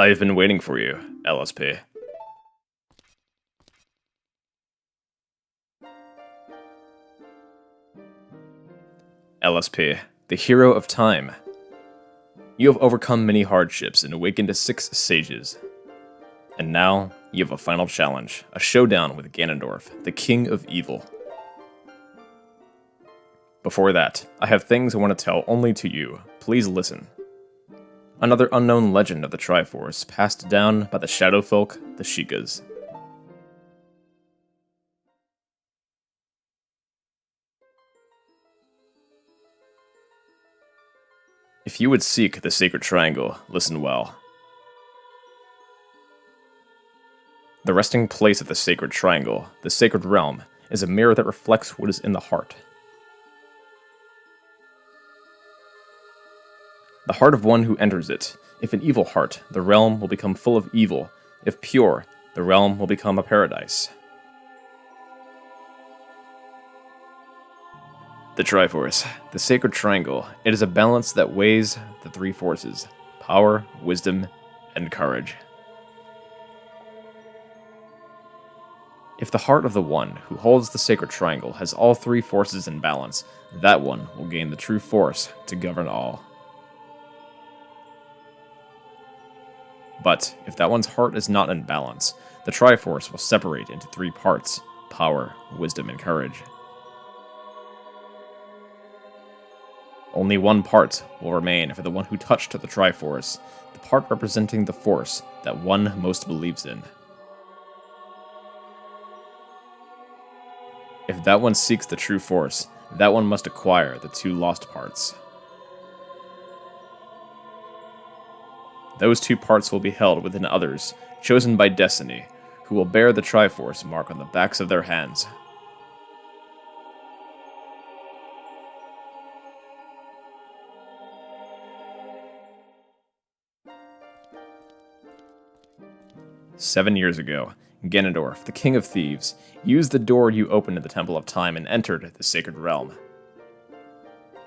I've been waiting for you, LSP. LSP, the hero of time. You have overcome many hardships and awakened 6 sages. And now, you have a final challenge, a showdown with Ganondorf, the king of evil. Before that, I have things I want to tell only to you. Please listen. Another unknown legend of the Triforce passed down by the Shadow Folk, the Sheikahs. If you would seek the Sacred Triangle, listen well. The resting place of the Sacred Triangle, the Sacred Realm, is a mirror that reflects what is in the heart. The heart of one who enters it. If an evil heart, the realm will become full of evil. If pure, the realm will become a paradise. The Triforce, the Sacred Triangle, it is a balance that weighs the 3 forces: power, wisdom, and courage. If the heart of the one who holds the Sacred Triangle has all 3 forces in balance, that one will gain the true force to govern all. But if that one's heart is not in balance, the Triforce will separate into 3 parts: power, wisdom, and courage. Only one part will remain for the one who touched the Triforce, the part representing the force that one most believes in. If that one seeks the true force, that one must acquire the 2 lost parts. Those 2 parts will be held within others, chosen by destiny, who will bear the Triforce mark on the backs of their hands. "7 years ago, Ganondorf, the King of Thieves, used the door you opened in the Temple of Time and entered the Sacred Realm.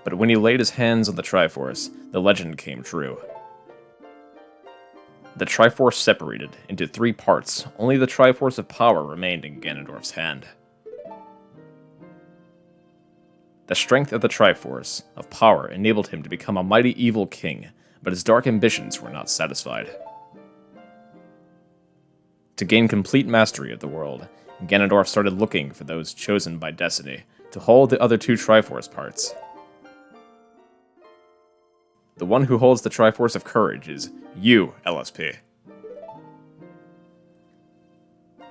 But when he laid his hands on the Triforce, the legend came true. The Triforce separated into 3 parts. Only the Triforce of Power remained in Ganondorf's hand. The strength of the Triforce of Power enabled him to become a mighty evil king, but his dark ambitions were not satisfied. To gain complete mastery of the world, Ganondorf started looking for those chosen by destiny to hold the other 2 Triforce parts. The one who holds the Triforce of Courage is you, LSP.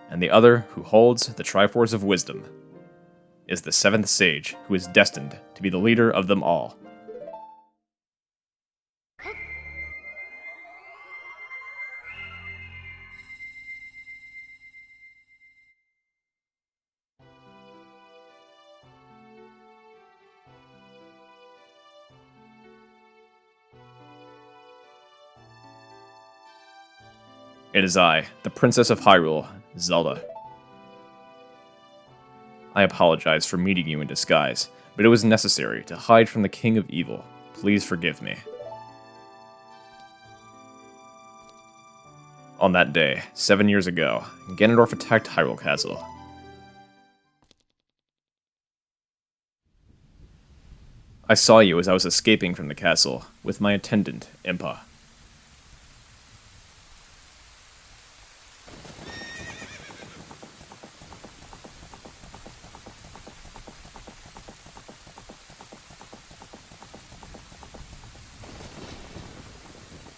And the other who holds the Triforce of Wisdom is the 7th Sage, who is destined to be the leader of them all. It is I, the Princess of Hyrule, Zelda. I apologize for meeting you in disguise, but it was necessary to hide from the King of Evil. Please forgive me. On that day, 7 years ago, Ganondorf attacked Hyrule Castle. I saw you as I was escaping from the castle, with my attendant, Impa.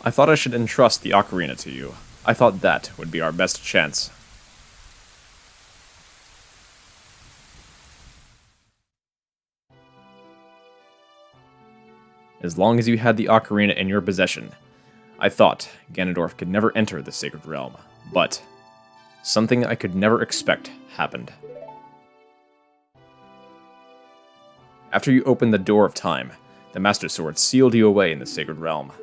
I thought I should entrust the Ocarina to you. I thought that would be our best chance. As long as you had the Ocarina in your possession, I thought Ganondorf could never enter the Sacred Realm. But something I could never expect happened. After you opened the Door of Time, the Master Sword sealed you away in the Sacred Realm.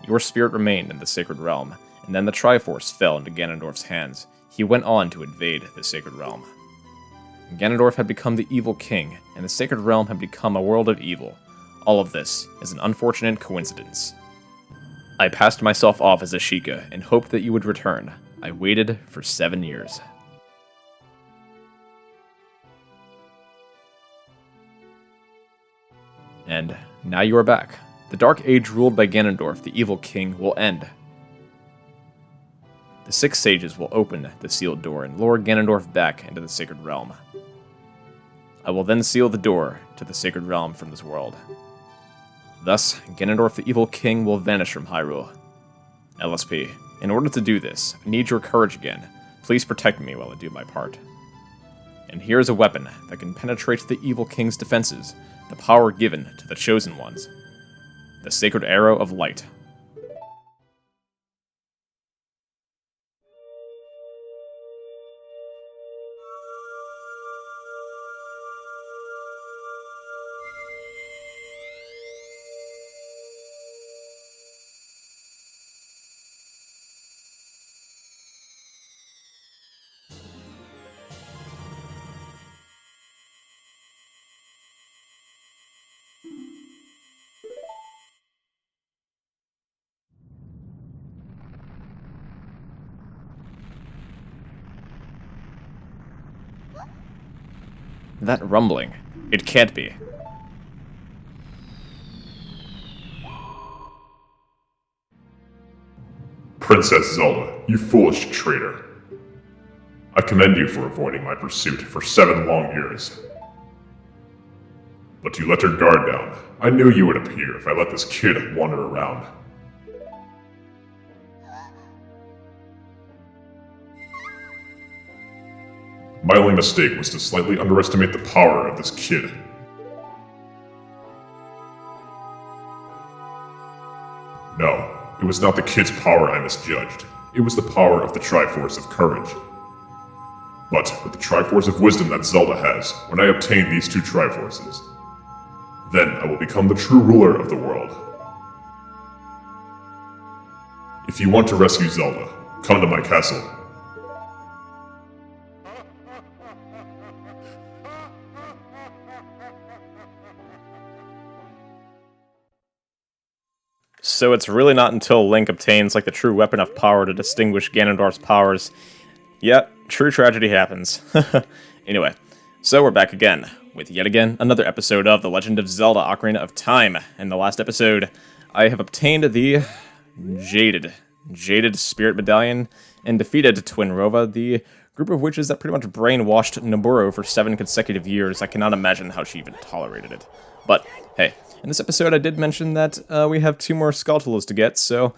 Your spirit remained in the Sacred Realm, and then the Triforce fell into Ganondorf's hands. He went on to invade the Sacred Realm. Ganondorf had become the evil king, and the Sacred Realm had become a world of evil. All of this is an unfortunate coincidence. I passed myself off as a Sheikah and hoped that you would return. I waited for 7 years. And now you are back. The Dark Age ruled by Ganondorf, the evil king, will end. The 6 sages will open the sealed door and lure Ganondorf back into the Sacred Realm. I will then seal the door to the Sacred Realm from this world. Thus, Ganondorf the evil king will vanish from Hyrule. LSP, in order to do this, I need your courage again. Please protect me while I do my part. And here is a weapon that can penetrate the evil king's defenses, the power given to the Chosen Ones. The Sacred Arrow of Light. That rumbling. It can't be. Princess Zelda, you foolish traitor. I commend you for avoiding my pursuit for 7 long years. But you let your guard down. I knew you would appear if I let this kid wander around. My only mistake was to slightly underestimate the power of this kid. No, it was not the kid's power I misjudged. It was the power of the Triforce of Courage. But with the Triforce of Wisdom that Zelda has, when I obtain these 2 Triforces, then I will become the true ruler of the world. If you want to rescue Zelda, come to my castle. So it's really not until Link obtains like the true weapon of power to distinguish Ganondorf's powers. Yep, true tragedy happens. Anyway, so we're back again, with yet again another episode of The Legend of Zelda Ocarina of Time. In the last episode, I have obtained the Jaded Spirit Medallion and defeated Twinrova, the group of witches that pretty much brainwashed Naburo for 7 consecutive years. I cannot imagine how she even tolerated it. But, hey, in this episode I did mention that we have 2 more Skulltulas to get, so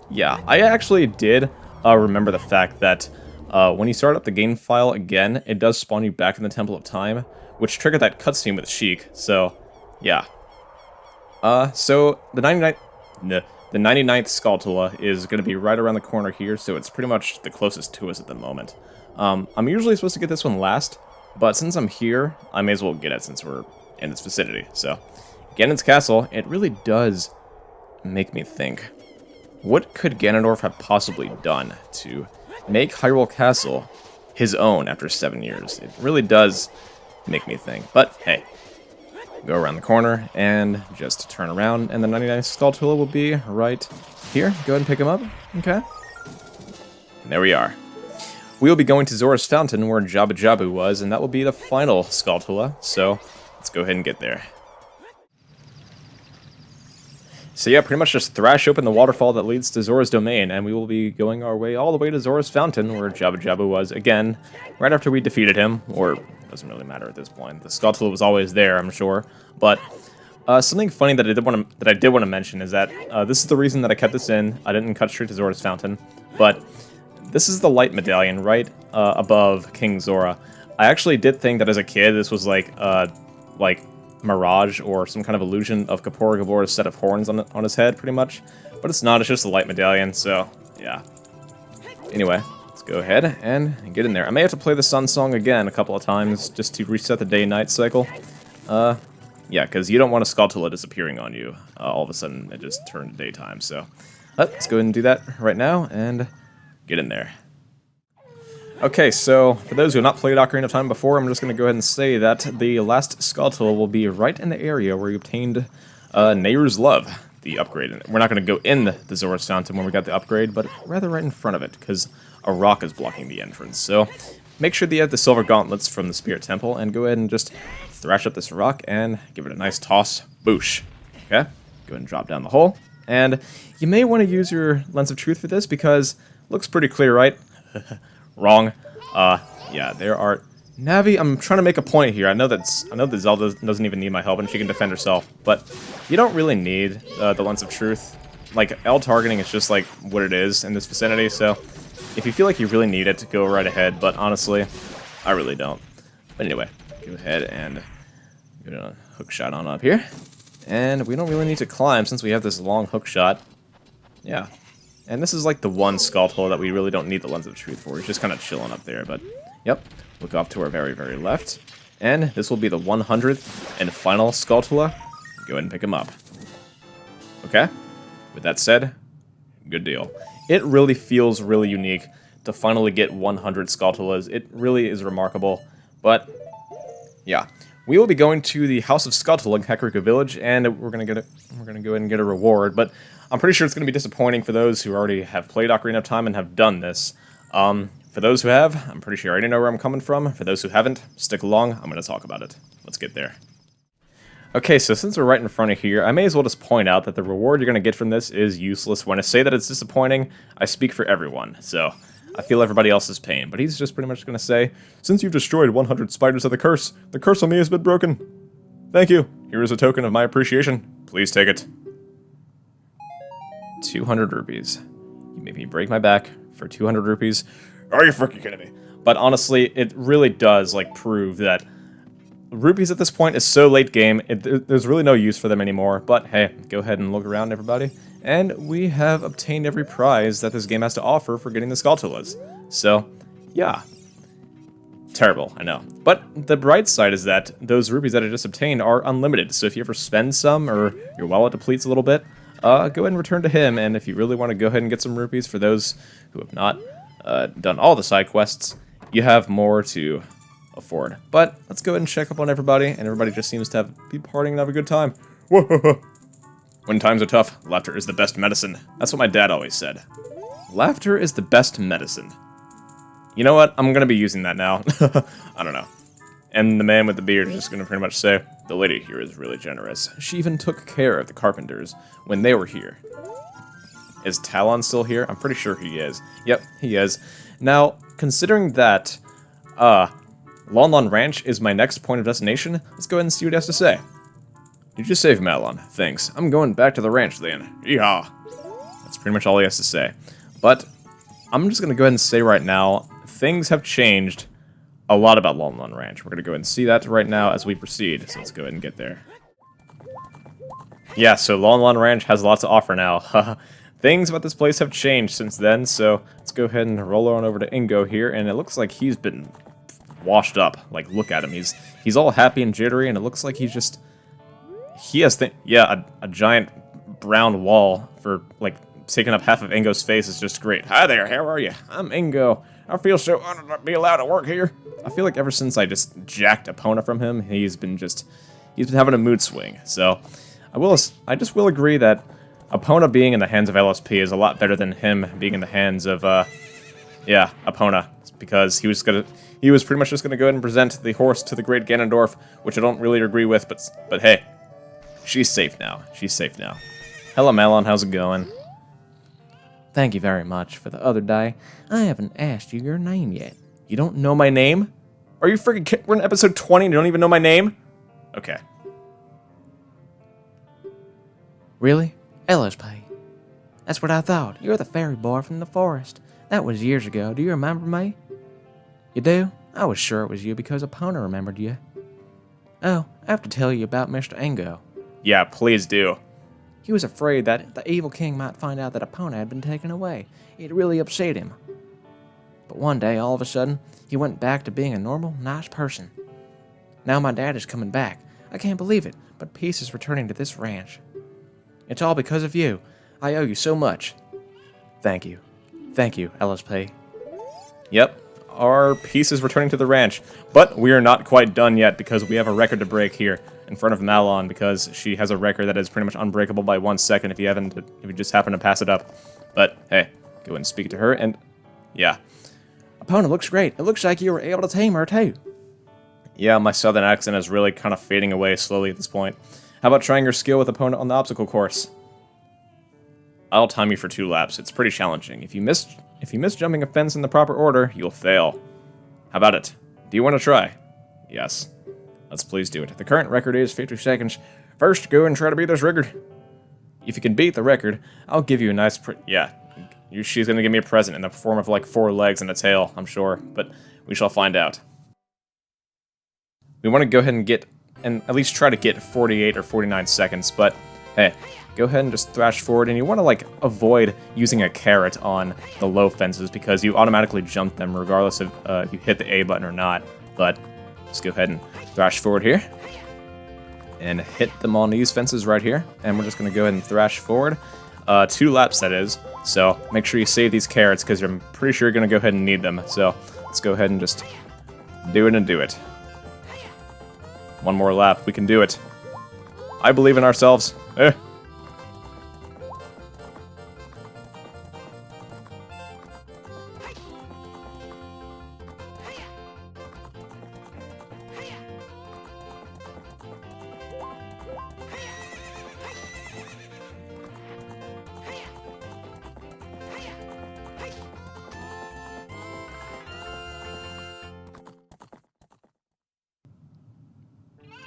yeah, I actually did remember the fact that when you start up the game file again, it does spawn you back in the Temple of Time, which triggered that cutscene with Sheik, so yeah. So the 99th Skulltula is going to be right around the corner here, so it's pretty much the closest to us at the moment. I'm usually supposed to get this one last, but since I'm here, I may as well get it since we're in this vicinity, so Ganon's Castle, it really does make me think, what could Ganondorf have possibly done to make Hyrule Castle his own after 7 years? It really does make me think, but hey, go around the corner and just turn around, and the 99th Skulltula will be right here. Go ahead and pick him up, okay? And there we are. We will be going to Zora's Fountain, where Jabu Jabu was, and that will be the final Skulltula, so let's go ahead and get there. So yeah, pretty much just thrash open the waterfall that leads to Zora's domain, and we will be going our way all the way to Zora's Fountain, where Jabu Jabu was, again, right after we defeated him, or it doesn't really matter at this point. The Skulltula was always there, I'm sure, but something funny that I did want to mention is that this is the reason that I kept this in. I didn't cut straight to Zora's Fountain, but this is the light medallion right above King Zora. I actually did think that as a kid this was like mirage or some kind of illusion of Kapora Gabora's set of horns on his head, pretty much. But it's not, it's just a light medallion, so yeah. Anyway, let's go ahead and get in there. I may have to play the Sun Song again a couple of times just to reset the day-night cycle. Yeah, because you don't want a Skulltula disappearing on you. All of a sudden it just turned to daytime, so let's go ahead and do that right now and get in there. Okay, so for those who have not played Ocarina of Time before, I'm just going to go ahead and say that the last Skulltula will be right in the area where you obtained Nayru's Love. the upgrade. And we're not going to go in the Zora's Fountain when we got the upgrade, but rather right in front of it, because a rock is blocking the entrance. So make sure that you have the Silver Gauntlets from the Spirit Temple, and go ahead and just thrash up this rock and give it a nice toss. Boosh. Okay? Go ahead and drop down the hole. And you may want to use your Lens of Truth for this, because it looks pretty clear, right? Wrong. Yeah, there are... Navi, I'm trying to make a point here. I know that Zelda doesn't even need my help, and she can defend herself, but you don't really need the Lens of Truth. Like, L targeting is just like what it is in this vicinity, so if you feel like you really need it, go right ahead, but honestly, I really don't. But anyway, go ahead and get a hook shot on up here. And we don't really need to climb since we have this long hook shot. Yeah. And this is like the one Skulltula that we really don't need the Lens of Truth for. It's just kind of chilling up there, but yep. Look off to our very, very left. And this will be the 100th and final Skulltula. Go ahead and pick him up. Okay? With that said, good deal. It really feels really unique to finally get 100 Skulltulas. It really is remarkable. But, yeah. We will be going to the House of Skulltula in Kakariko Village, and we're gonna go ahead and get a reward. But I'm pretty sure it's gonna be disappointing for those who already have played Ocarina of Time and have done this. For those who have, I'm pretty sure you already know where I'm coming from. For those who haven't, stick along. I'm gonna talk about it. Let's get there. Okay, so since we're right in front of here, I may as well just point out that the reward you're gonna get from this is useless. When I say that it's disappointing, I speak for everyone. So I feel everybody else's pain, but he's just pretty much going to say, since you've destroyed 100 spiders of the curse on me has been broken. Thank you. Here is a token of my appreciation. Please take it. 200 rupees. You made me break my back for 200 rupees. Are you freaking kidding me? But honestly, it really does, like, prove that rupees at this point is so late game, there's really no use for them anymore. But hey, go ahead and look around, everybody. And we have obtained every prize that this game has to offer for getting the Skulltulas. So, yeah. Terrible, I know. But the bright side is that those rupees that I just obtained are unlimited. So if you ever spend some, or your wallet depletes a little bit, go ahead and return to him. And if you really want to go ahead and get some rupees for those who have not done all the side quests, you have more to afford. But let's go ahead and check up on everybody, and everybody just seems to be partying and have a good time. Whoa. When times are tough, laughter is the best medicine. That's what my dad always said. Laughter is the best medicine. You know what? I'm gonna be using that now. I don't know. And the man with the beard is just gonna pretty much say, the lady here is really generous. She even took care of the carpenters when they were here. Is Talon still here? I'm pretty sure he is. Yep, he is. Now, considering that, Lon Lon Ranch is my next point of destination, let's go ahead and see what he has to say. Did you save Malon? Thanks. I'm going back to the ranch then. Yeehaw. That's pretty much all he has to say. But I'm just going to go ahead and say right now, things have changed a lot about Lon Lon Ranch. We're going to go ahead and see that right now as we proceed. So let's go ahead and get there. Yeah, so Lon Lon Ranch has lots to offer now. Things about this place have changed since then, so let's go ahead and roll on over to Ingo here, and it looks like he's been washed up. Like, look at him. He's all happy and jittery, and it looks like he's just... He has, a giant brown wall for, like, taking up half of Ingo's face is just great. Hi there, how are you? I'm Ingo. I feel so honored to be allowed to work here. I feel like ever since I just jacked Epona from him, he's been having a mood swing. So, I just will agree that Epona being in the hands of LSP is a lot better than him being in the hands of, Epona. Because he was pretty much just gonna go ahead and present the horse to the great Ganondorf, which I don't really agree with, but hey. She's safe now. She's safe now. Hello, Malon. How's it going? Thank you very much for the other day. I haven't asked you your name yet. You don't know my name? Are you freaking kidding? We're in episode 20 and you don't even know my name? Okay. Really? LSP. That's what I thought. You're the fairy boy from the forest. That was years ago. Do you remember me? You do? I was sure it was you because Epona remembered you. Oh, I have to tell you about Mr. Ingo. Yeah, please do. He was afraid that the evil king might find out that Epona had been taken away. It really upset him. But one day, all of a sudden, he went back to being a normal, nice person. Now my dad is coming back. I can't believe it, but peace is returning to this ranch. It's all because of you. I owe you so much. Thank you. Thank you, LSP. Yep, our peace is returning to the ranch, but we are not quite done yet because we have a record to break here. in front of Malon because she has a record that is pretty much unbreakable by 1 second if you just happen to pass it up. But hey, go and speak to her, and yeah. Opponent looks great. It looks like you were able to tame her too. Yeah, my southern accent is really kind of fading away slowly at this point. How about trying your skill with opponent on the obstacle course? I'll time you for 2 laps. It's pretty challenging. If you miss jumping a fence in the proper order, you'll fail. How about it? Do you want to try? Yes. Let's please do it. The current record is 50 seconds. First, go and try to beat this record. If you can beat the record, I'll give you a nice she's gonna give me a present in the form of like 4 legs and a tail, I'm sure, but we shall find out. We want to go ahead and at least try to get 48 or 49 seconds, but hey, go ahead and just thrash forward, and you want to like avoid using a carrot on the low fences because you automatically jump them regardless of if you hit the A button or not. But just go ahead and thrash forward here and hit them on these fences right here, and we're just going to go ahead and thrash forward. 2 laps, that is, so make sure you save these carrots because I'm pretty sure you're going to go ahead and need them. So let's go ahead and just do it. 1 more lap, we can do it. I believe in ourselves.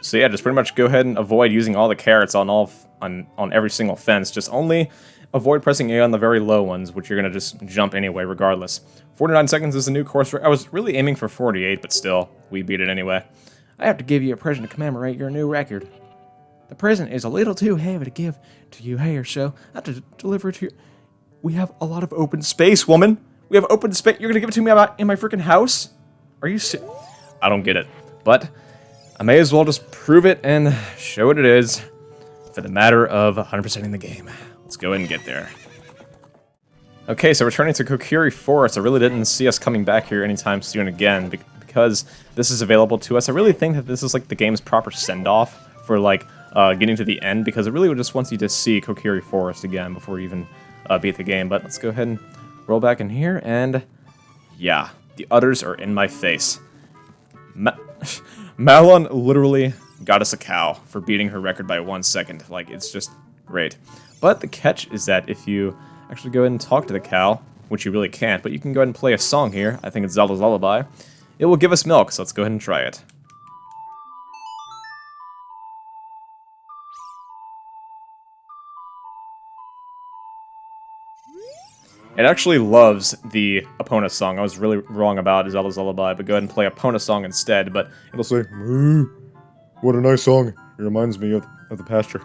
So yeah, just pretty much go ahead and avoid using all the carrots on every single fence. Just only avoid pressing A on the very low ones, which you're gonna just jump anyway, regardless. 49 seconds is the new course. I was really aiming for 48, but still, we beat it anyway. I have to give you a present to commemorate your new record. The present is a little too heavy to give to you here, so I have to deliver it to you. We have a lot of open space, woman. We have open space. You're gonna give it to me in my freaking house? Are you I don't get it, but I may as well just prove it and show what it is for the matter of 100%ing the game. Let's go ahead and get there. Okay, so returning to Kokiri Forest, I really didn't see us coming back here anytime soon again because this is available to us. I really think that this is like the game's proper send-off for like getting to the end because it really just wants you to see Kokiri Forest again before you even beat the game. But let's go ahead and roll back in here, and yeah, the udders are in my face. Malon literally got us a cow for beating her record by 1 second. Like, it's just great. But the catch is that if you actually go ahead and talk to the cow, which you really can't, but you can go ahead and play a song here. I think it's Zelda's Lullaby. It will give us milk, so let's go ahead and try it. It actually loves the Epona song. I was really wrong about Zelda's Lullaby, but go ahead and play Epona song instead, but it'll say, "Moo, what a nice song. It reminds me of the pasture.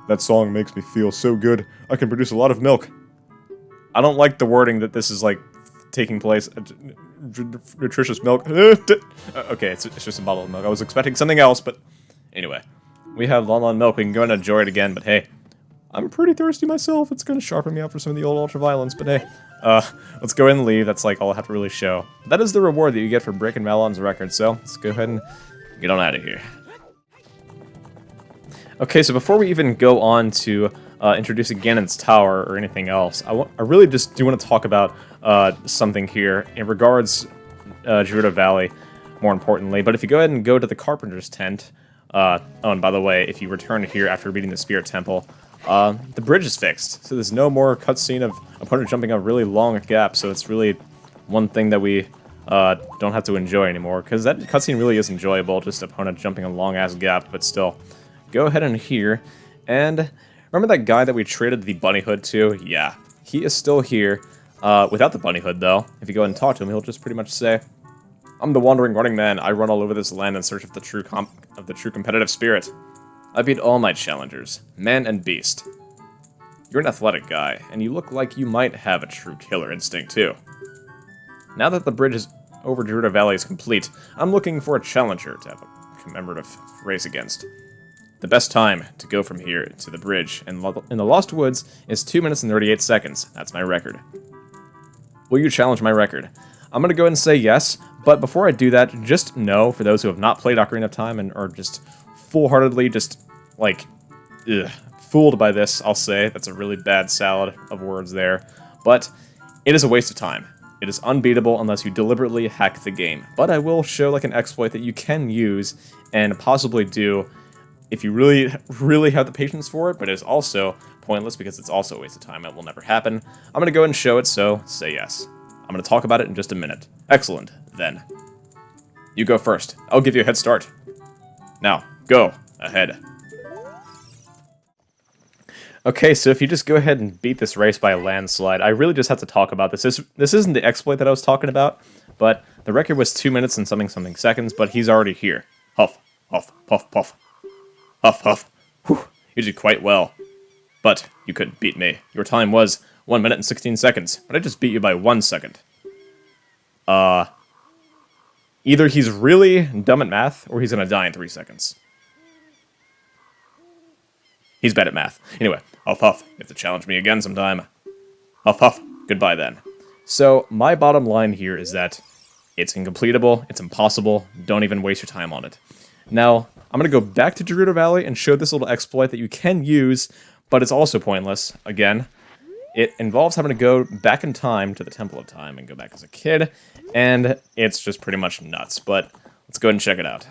That song makes me feel so good. I can produce a lot of milk." I don't like the wording that this is, like, taking place. Nutritious milk. Okay, it's just a bottle of milk. I was expecting something else, but anyway. We have Lon Lon milk. We can go and enjoy it again, but hey. I'm pretty thirsty myself. It's going to sharpen me up for some of the old ultra-violence, but hey. Let's go ahead and leave. That's like all I have to really show. That is the reward that you get for breaking Malon's record, so let's go ahead and get on out of here. Okay, so before we even go on to introducing Ganon's Tower or anything else, I really just do want to talk about something here in regards Gerudo Valley, more importantly. But if you go ahead and go to the Carpenter's Tent, oh, and by the way, if you return here after beating the Spirit Temple, the bridge is fixed, so there's no more cutscene of opponent jumping a really long gap, so it's really one thing that we don't have to enjoy anymore, because that cutscene really is enjoyable, just opponent jumping a long-ass gap, but still. Go ahead and here, and remember that guy that we traded the bunny hood to? Yeah, he is still here, without the bunny hood, though. If you go ahead and talk to him, he'll just pretty much say, "I'm the wandering running man. I run all over this land in search of the true competitive spirit. I beat all my challengers, man and beast. You're an athletic guy, and you look like you might have a true killer instinct, too. Now that the bridge over Gerudo Valley is complete, I'm looking for a challenger to have a commemorative race against. The best time to go from here to the bridge in the Lost Woods is 2 minutes and 38 seconds. That's my record. Will you challenge my record? I'm going to go ahead and say yes, but before I do that, just know, for those who have not played Ocarina of Time and are just full-heartedly just, like, fooled by this, I'll say. That's a really bad salad of words there. But it is a waste of time. It is unbeatable unless you deliberately hack the game. But I will show, like, an exploit that you can use and possibly do if you really, really have the patience for it, but it is also pointless because it's also a waste of time. It will never happen. I'm going to go ahead and show it, so say yes. I'm going to talk about it in just a minute. Excellent, then. You go first. I'll give you a head start. Now, go ahead. Okay, so if you just go ahead and beat this race by a landslide, I really just have to talk about this. This isn't the exploit that I was talking about, but the record was 2 minutes and something seconds, but he's already here. Huff, huff, puff, puff. Huff, huff. Whew, you did quite well. But you couldn't beat me. Your time was 1 minute and 16 seconds, but I just beat you by 1 second. Either he's really dumb at math, or he's gonna die in 3 seconds. He's bad at math. Anyway, huff, huff. You have to challenge me again sometime. Huff, huff. Goodbye then. So, my bottom line here is that it's incompletable, it's impossible, don't even waste your time on it. Now, I'm going to go back to Gerudo Valley and show this little exploit that you can use, but it's also pointless. Again, it involves having to go back in time to the Temple of Time and go back as a kid, and it's just pretty much nuts, but let's go ahead and check it out.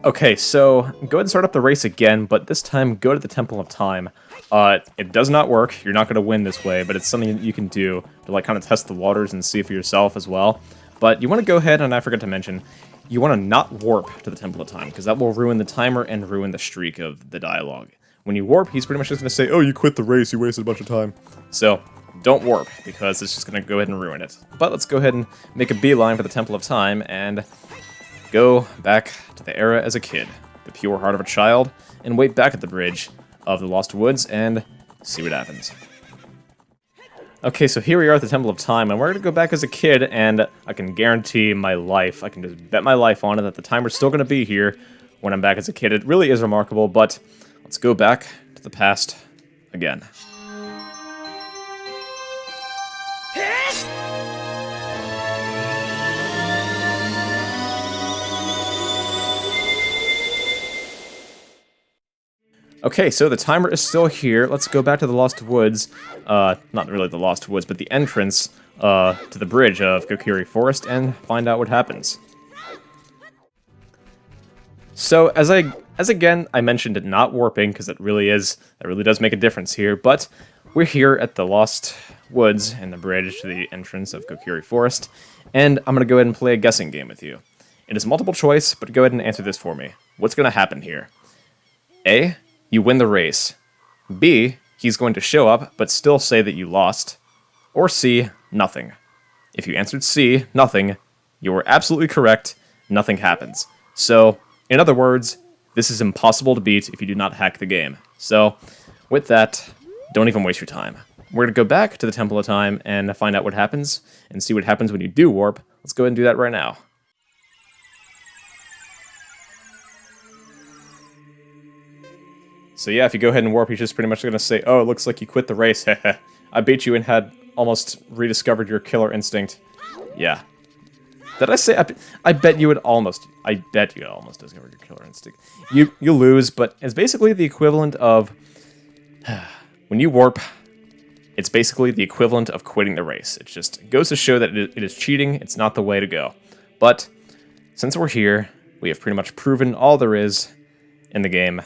Okay, so go ahead and start up the race again, but this time go to the Temple of Time. It does not work, you're not going to win this way, but it's something that you can do to like kind of test the waters and see for yourself as well. But you want to go ahead, and I forgot to mention, you want to not warp to the Temple of Time, because that will ruin the timer and ruin the streak of the dialogue. When you warp, he's pretty much just going to say, oh, you quit the race, you wasted a bunch of time. So, don't warp, because it's just going to go ahead and ruin it. But let's go ahead and make a beeline for the Temple of Time, and go back to the era as a kid, the pure heart of a child, and wait back at the bridge of the Lost Woods, and see what happens. Okay, so here we are at the Temple of Time, and we're going to go back as a kid, and I can guarantee my life, I can just bet my life on it that the timer's still going to be here when I'm back as a kid. It really is remarkable, but let's go back to the past again. Okay, so the timer is still here. Let's go back to the Lost Woods. Not really the Lost Woods, but the entrance to the bridge of Kokiri Forest and find out what happens. So, as again, I mentioned it not warping, because that really does make a difference here, but we're here at the Lost Woods and the bridge to the entrance of Kokiri Forest, and I'm going to go ahead and play a guessing game with you. It is multiple choice, but go ahead and answer this for me. What's going to happen here? A, you win the race. B, he's going to show up, but still say that you lost. Or C, nothing. If you answered C, nothing, you were absolutely correct, nothing happens. So, in other words, this is impossible to beat if you do not hack the game. So, with that, don't even waste your time. We're going to go back to the Temple of Time and find out what happens, and see what happens when you do warp. Let's go ahead and do that right now. So yeah, if you go ahead and warp, he's just pretty much going to say, oh, it looks like you quit the race, heh. I beat you and had almost rediscovered your killer instinct. Yeah. Did I say, I bet you had almost discovered your killer instinct. You lose, but it's basically the equivalent of, when you warp, it's basically the equivalent of quitting the race. It just goes to show that it is cheating, it's not the way to go. But, since we're here, we have pretty much proven all there is in the game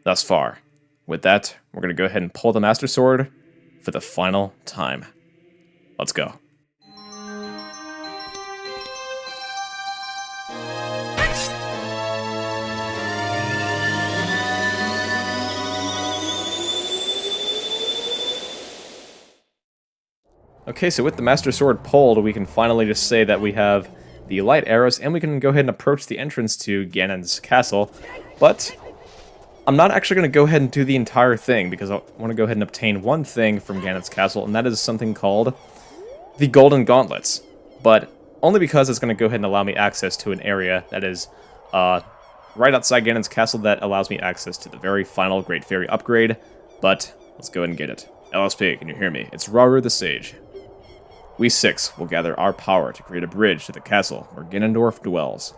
thus far. With that, we're going to go ahead and pull the Master Sword for the final time. Let's go. Okay, so with the Master Sword pulled, we can finally just say that we have the light arrows, and we can go ahead and approach the entrance to Ganon's castle, but I'm not actually going to go ahead and do the entire thing, because I want to go ahead and obtain one thing from Ganon's castle, and that is something called the Golden Gauntlets. But only because it's going to go ahead and allow me access to an area that is right outside Ganon's castle that allows me access to the very final Great Fairy upgrade. But let's go ahead and get it. LSP, can you hear me? It's Rauru the Sage. We 6 will gather our power to create a bridge to the castle where Ganondorf dwells.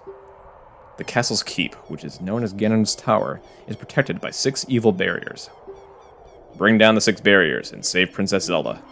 The castle's keep, which is known as Ganon's Tower, is protected by 6 evil barriers. Bring down the 6 barriers and save Princess Zelda.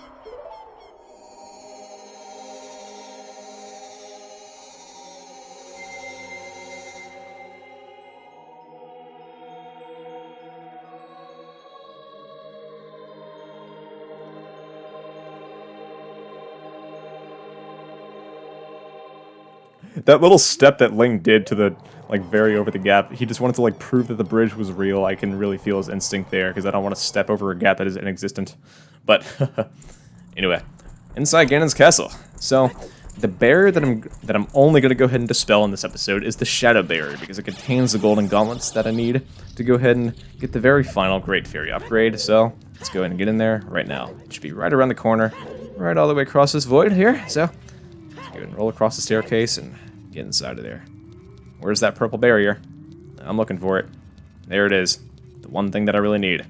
That little step that Link did to the, like, very over the gap, he just wanted to, like, prove that the bridge was real. I can really feel his instinct there, because I don't want to step over a gap that is inexistent. But, anyway, inside Ganon's castle. So, the barrier that I'm only going to go ahead and dispel in this episode is the Shadow Barrier, because it contains the Golden Gauntlets that I need to go ahead and get the very final Great Fairy upgrade. So, let's go ahead and get in there right now. It should be right around the corner, right all the way across this void here. So, let's go ahead and roll across the staircase and get inside of there. Where's that purple barrier? I'm looking for it. There it is. The one thing that I really need.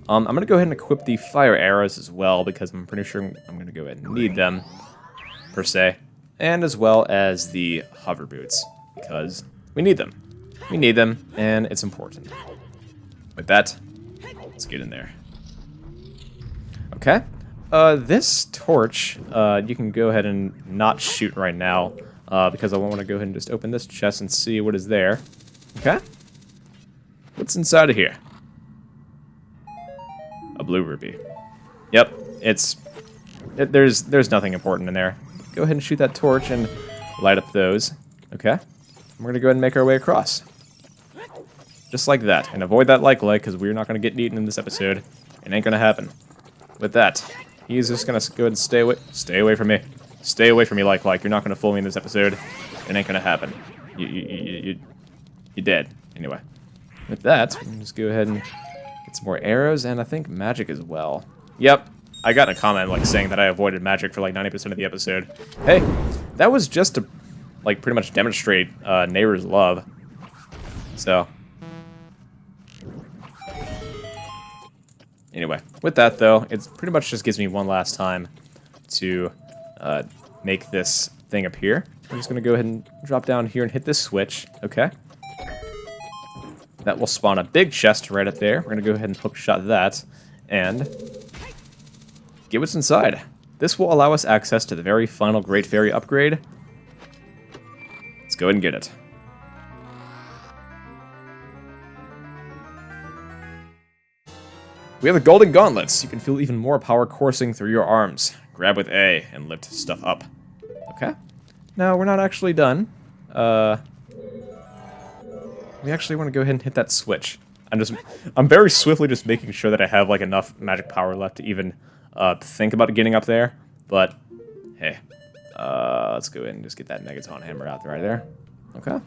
I'm going to go ahead and equip the fire arrows as well, because I'm pretty sure I'm going to go ahead and need them, per se. And as well as the hover boots, because we need them. We need them, and it's important. With that, let's get in there. Okay. This torch, you can go ahead and not shoot right now, because I want to go ahead and just open this chest and see what is there. Okay? What's inside of here? A blue ruby. Yep, there's nothing important in there. Go ahead and shoot that torch and light up those. Okay? We're going to go ahead and make our way across. Just like that. And avoid that like, because we're not going to get eaten in this episode. It ain't going to happen. With that, he's just going to go ahead and stay away from me. Stay away from me, like. You're not going to fool me in this episode. It ain't going to happen. You're dead. Anyway. With that, we can just go ahead and get some more arrows, and I think magic as well. Yep. I got a comment, saying that I avoided magic for, 90% of the episode. Hey, that was just to, pretty much demonstrate Neighbor's love. So. Anyway, with that, though, it pretty much just gives me one last time to make this thing appear. I'm just going to go ahead and drop down here and hit this switch. Okay. That will spawn a big chest right up there. We're going to go ahead and hookshot that. And get what's inside. This will allow us access to the very final Great Fairy upgrade. Let's go ahead and get it. We have the Golden Gauntlets. You can feel even more power coursing through your arms. Grab with A and lift stuff up. Okay. Now, we're not actually done. We actually want to go ahead and hit that switch. I'm very swiftly just making sure that I have, enough magic power left to even think about getting up there. But, hey. Let's go ahead and just get that Megaton Hammer out right there. Okay.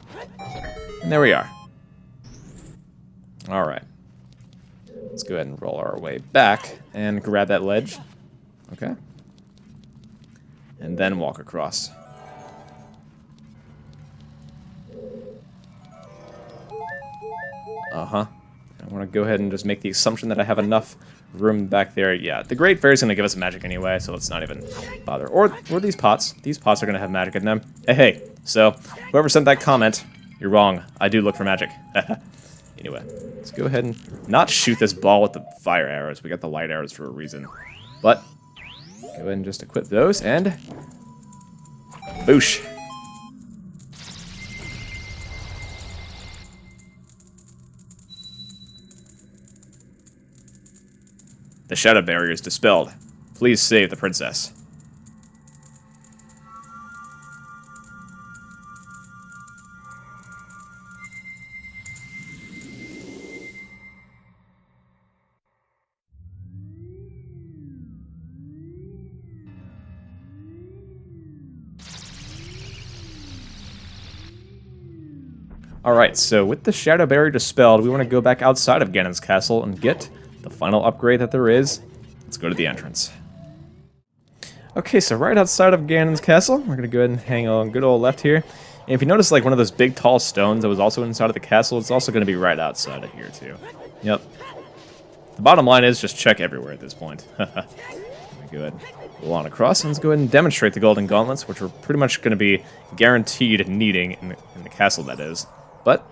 And there we are. Alright. Let's go ahead and roll our way back and grab that ledge. Okay. And then walk across. Uh-huh. I want to go ahead and just make the assumption that I have enough room back there. Yeah, the Great Fairy's going to give us magic anyway, so let's not even bother. Or these pots. These pots are going to have magic in them. Hey. So, whoever sent that comment, you're wrong. I do look for magic. Anyway, let's go ahead and not shoot this ball with the fire arrows. We got the light arrows for a reason. But, go ahead and just equip those, and boosh. The shadow barrier is dispelled. Please save the princess. Alright, so with the shadow barrier dispelled, we want to go back outside of Ganon's castle and get the final upgrade that there is. Let's go to the entrance. Okay, so right outside of Ganon's castle, we're going to go ahead and hang on good old left here. And if you notice, one of those big tall stones that was also inside of the castle, it's also going to be right outside of here, too. Yep. The bottom line is just check everywhere at this point. Let me go ahead and roll on across, and let's go ahead and demonstrate the Golden Gauntlets, which we're pretty much going to be guaranteed needing in the castle, that is. But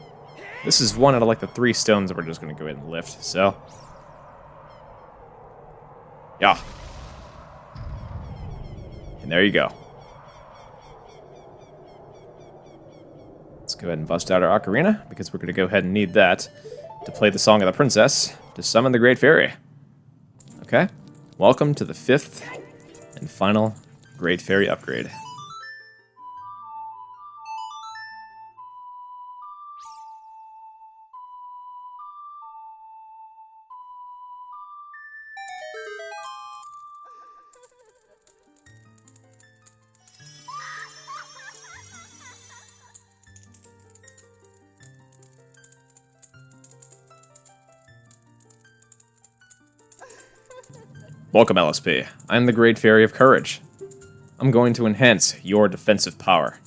this is one out of like the 3 stones that we're just going to go ahead and lift, so... Yeah. And there you go. Let's go ahead and bust out our ocarina, because we're going to go ahead and need that to play the Song of the Princess to summon the Great Fairy. Okay? Welcome to the 5th and final Great Fairy upgrade. Welcome, LSP. I'm the Great Fairy of Courage. I'm going to enhance your defensive power.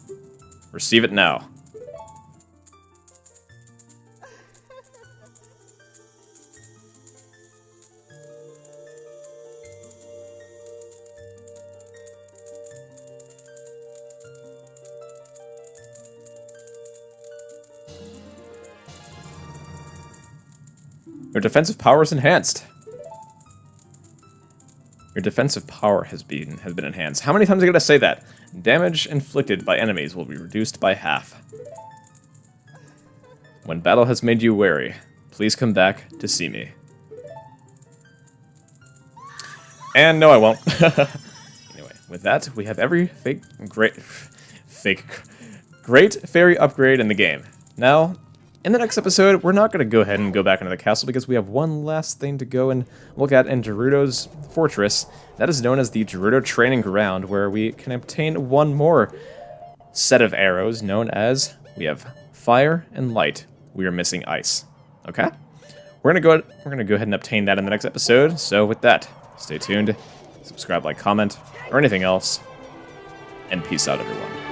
Receive it now. Your defensive power is enhanced. Your defensive power has been enhanced. How many times are I going to say that? Damage inflicted by enemies will be reduced by half. When battle has made you weary, please come back to see me. And no, I won't. Anyway, with that, we have every great fairy upgrade in the game. Now, in the next episode, we're not going to go ahead and go back into the castle because we have one last thing to go and look at in Gerudo's fortress. That is known as the Gerudo Training Ground, where we can obtain one more set of arrows known as, we have fire and light. We are missing ice. Okay? We're going to go ahead and obtain that in the next episode. So with that, stay tuned, subscribe, like, comment, or anything else, and peace out, everyone.